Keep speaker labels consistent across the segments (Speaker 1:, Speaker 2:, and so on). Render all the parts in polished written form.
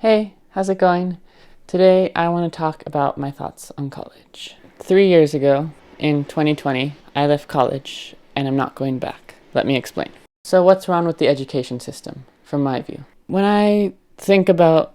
Speaker 1: Hey, how's it going? Today I want to talk about my thoughts on college. 3 years ago, in 2020, I left college and I'm not going back. Let me explain. So what's wrong with the education system, from my view? When I think about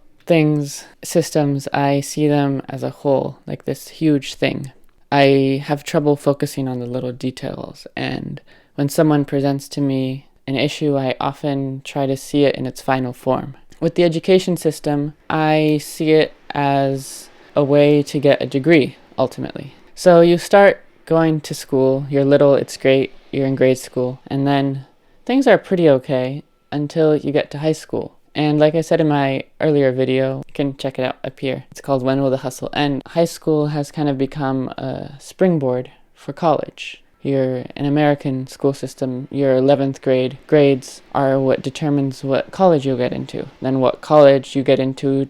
Speaker 1: systems, I see them as a whole, like this huge thing. I have trouble focusing on the little details, and when someone presents to me an issue, I often try to see it in its final form. With the education system, I see it as a way to get a degree, ultimately. So you start going to school, you're little, it's great, you're in grade school, and then things are pretty okay until you get to high school. And like I said in my earlier video, you can check it out up here. It's called When Will the Hustle End? High school has kind of become a springboard for college. Your an American school system, your 11th grade grades are what determines what college you'll get into. Then what college you get into,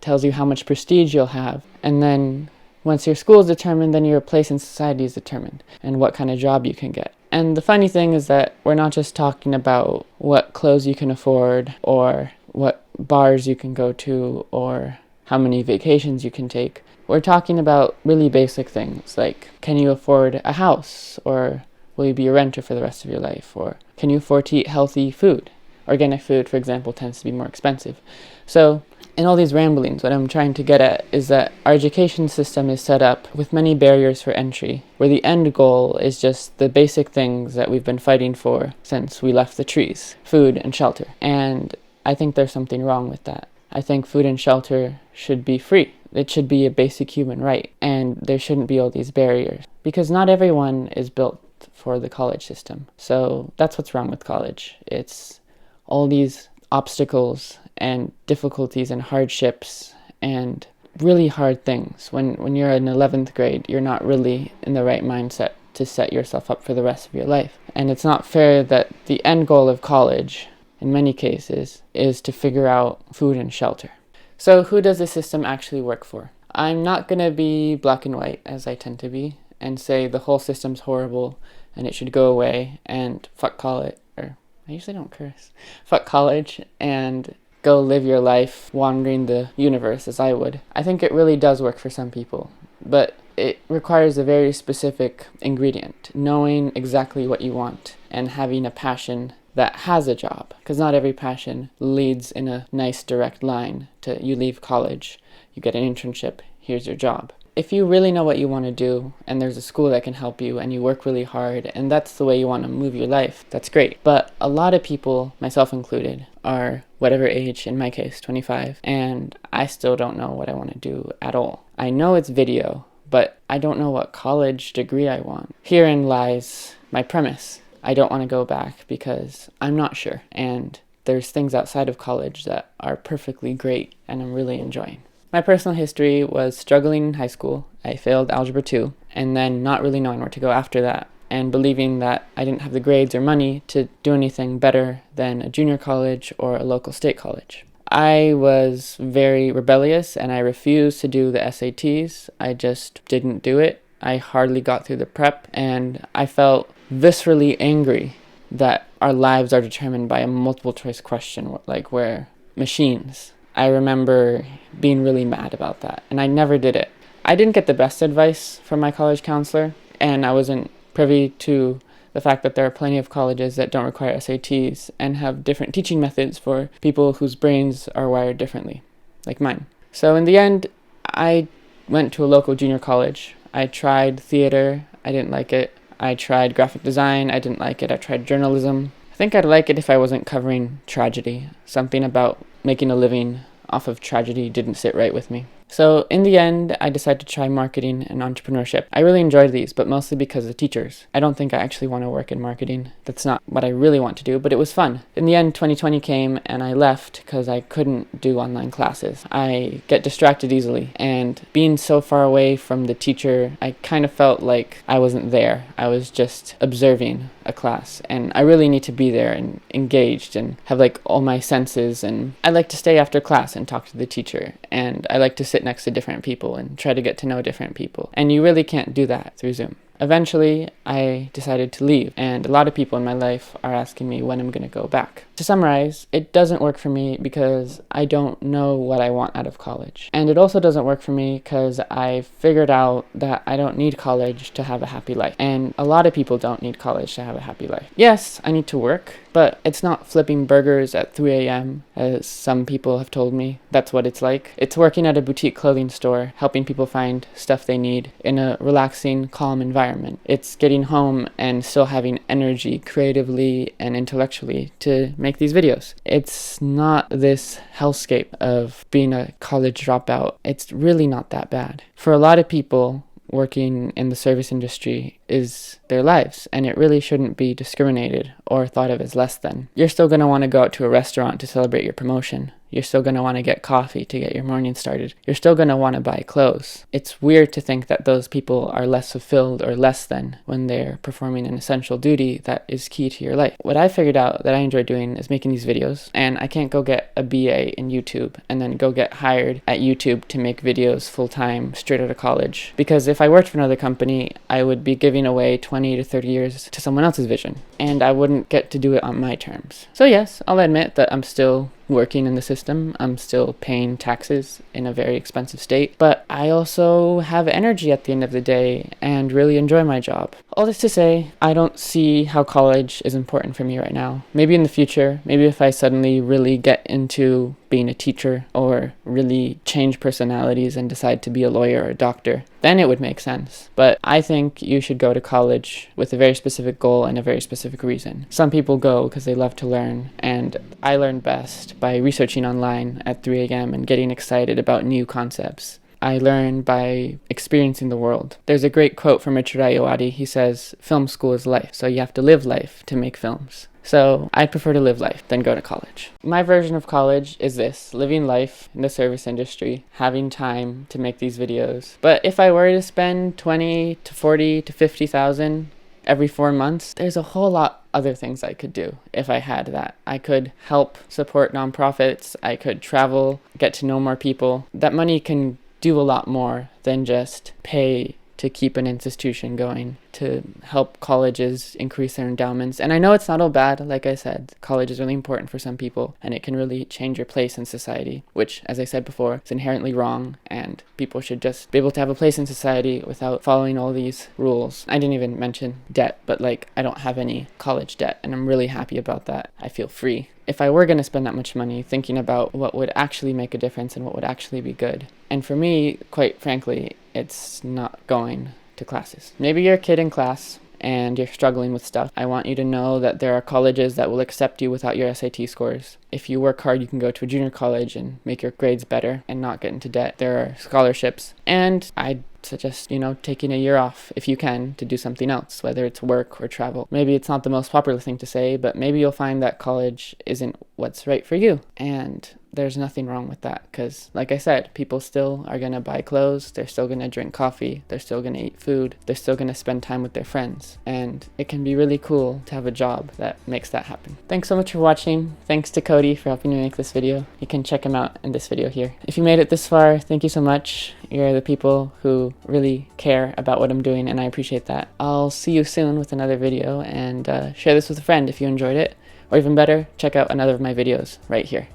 Speaker 1: tells you how much prestige you'll have. And then once your school is determined, then your place in society is determined and what kind of job you can get. And the funny thing is that we're not just talking about what clothes you can afford or what bars you can go to or how many vacations you can take. We're talking about really basic things like, can you afford a house, or will you be a renter for the rest of your life, or can you afford to eat healthy food? Organic food, for example, tends to be more expensive. So in all these ramblings, what I'm trying to get at is that our education system is set up with many barriers for entry, where the end goal is just the basic things that we've been fighting for since we left the trees: food and shelter. And I think there's something wrong with that. I think food and shelter should be free. It should be a basic human right, and there shouldn't be all these barriers, because not everyone is built for the college system. So that's what's wrong with college. It's all these obstacles and difficulties and hardships and really hard things. When you're in 11th grade, you're not really in the right mindset to set yourself up for the rest of your life. And it's not fair that the end goal of college, in many cases, is to figure out food and shelter. So who does the system actually work for? I'm not going to be black and white, as I tend to be, and say the whole system's horrible and it should go away and fuck college, or I usually don't curse, fuck college and go live your life wandering the universe as I would. I think it really does work for some people, but it requires a very specific ingredient: knowing exactly what you want and having a passion that has a job, because not every passion leads in a nice direct line to you leave college, you get an internship, here's your job. If you really know what you want to do and there's a school that can help you and you work really hard and that's the way you want to move your life, that's great. But a lot of people, myself included, are whatever age, in my case 25, and I still don't know what I want to do at all. I know it's video, but I don't know what college degree I want. Herein lies my premise. I don't want to go back because I'm not sure, and there's things outside of college that are perfectly great and I'm really enjoying. My personal history was struggling in high school. I failed Algebra 2, and then not really knowing where to go after that, and believing that I didn't have the grades or money to do anything better than a junior college or a local state college. I was very rebellious and I refused to do the SATs. I just didn't do it. I hardly got through the prep, and I felt viscerally angry that our lives are determined by a multiple choice question, like we're machines. I remember being really mad about that, and I never did it. I didn't get the best advice from my college counselor, and I wasn't privy to the fact that there are plenty of colleges that don't require SATs and have different teaching methods for people whose brains are wired differently, like mine. So in the end, I went to a local junior college. I tried theater, I didn't like it. I tried graphic design, I didn't like it. I tried journalism. I think I'd like it if I wasn't covering tragedy. Something about making a living off of tragedy didn't sit right with me. So in the end, I decided to try marketing and entrepreneurship. I really enjoyed these, but mostly because of the teachers. I don't think I actually want to work in marketing. That's not what I really want to do, but it was fun. In the end, 2020 came and I left because I couldn't do online classes. I get distracted easily, and being so far away from the teacher, I kind of felt like I wasn't there. I was just observing a class, and I really need to be there and engaged and have like all my senses, and I like to stay after class and talk to the teacher, and I like to sit next to different people and try to get to know different people, and you really can't do that through Zoom. Eventually, I decided to leave, and a lot of people in my life are asking me when I'm going to go back. To summarize, it doesn't work for me because I don't know what I want out of college. And it also doesn't work for me because I figured out that I don't need college to have a happy life. And a lot of people don't need college to have a happy life. Yes, I need to work, but it's not flipping burgers at 3 a.m., as some people have told me. That's what it's like. It's working at a boutique clothing store, helping people find stuff they need in a relaxing, calm environment. It's getting home and still having energy creatively and intellectually to make these videos. It's not this hellscape of being a college dropout. It's really not that bad. For a lot of people, working in the service industry is their lives, and it really shouldn't be discriminated or thought of as less than. You're still going to want to go out to a restaurant to celebrate your promotion. You're still going to want to get coffee to get your morning started. You're still going to want to buy clothes. It's weird to think that those people are less fulfilled or less than when they're performing an essential duty that is key to your life. What I figured out that I enjoy doing is making these videos, and I can't go get a BA in YouTube and then go get hired at YouTube to make videos full-time straight out of college. Because if I worked for another company, I would be giving away 20 to 30 years to someone else's vision, and I wouldn't get to do it on my terms. So yes, I'll admit that I'm still working in the system. I'm still paying taxes in a very expensive state, but I also have energy at the end of the day and really enjoy my job. All this to say, I don't see how college is important for me right now. Maybe in the future, maybe if I suddenly really get into being a teacher or really change personalities and decide to be a lawyer or a doctor, then it would make sense. But I think you should go to college with a very specific goal and a very specific reason. Some people go because they love to learn, and I learn best by researching online at 3 a.m. and getting excited about new concepts. I learn by experiencing the world. There's a great quote from Richard Ayoade. He says, "Film school is life, so you have to live life to make films." So I prefer to live life than go to college. My version of college is this: living life in the service industry, having time to make these videos. But if I were to spend 20 to 40 to 50,000 every 4 months, there's a whole lot other things I could do if I had that. I could help support nonprofits. I could travel, get to know more people. That money can do a lot more than just pay to keep an institution going, to help colleges increase their endowments. And I know it's not all bad. Like I said, college is really important for some people, and it can really change your place in society, which, as I said before, is inherently wrong, and people should just be able to have a place in society without following all these rules. I didn't even mention debt, but I don't have any college debt, and I'm really happy about that. I feel free. If I were going to spend that much money, thinking about what would actually make a difference and what would actually be good. And for me, quite frankly, it's not going to classes. Maybe you're a kid in class and you're struggling with stuff. I want you to know that there are colleges that will accept you without your SAT scores. If you work hard, you can go to a junior college and make your grades better and not get into debt. There are scholarships. And I'd suggest, taking a year off if you can to do something else, whether it's work or travel. Maybe it's not the most popular thing to say, but maybe you'll find that college isn't what's right for you. And there's nothing wrong with that because, like I said, people still are going to buy clothes, they're still going to drink coffee, they're still going to eat food, they're still going to spend time with their friends. And it can be really cool to have a job that makes that happen. Thanks so much for watching. Thanks to Cody for helping me make this video. You can check him out in this video here. If you made it this far, thank you so much. You're the people who really care about what I'm doing, and I appreciate that. I'll see you soon with another video, and share this with a friend if you enjoyed it. Or even better, check out another of my videos right here.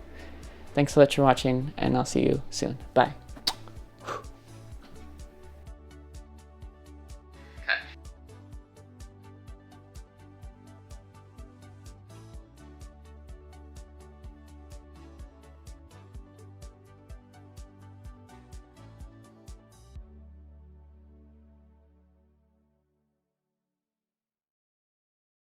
Speaker 1: Thanks so much for watching, and I'll see you soon. Bye.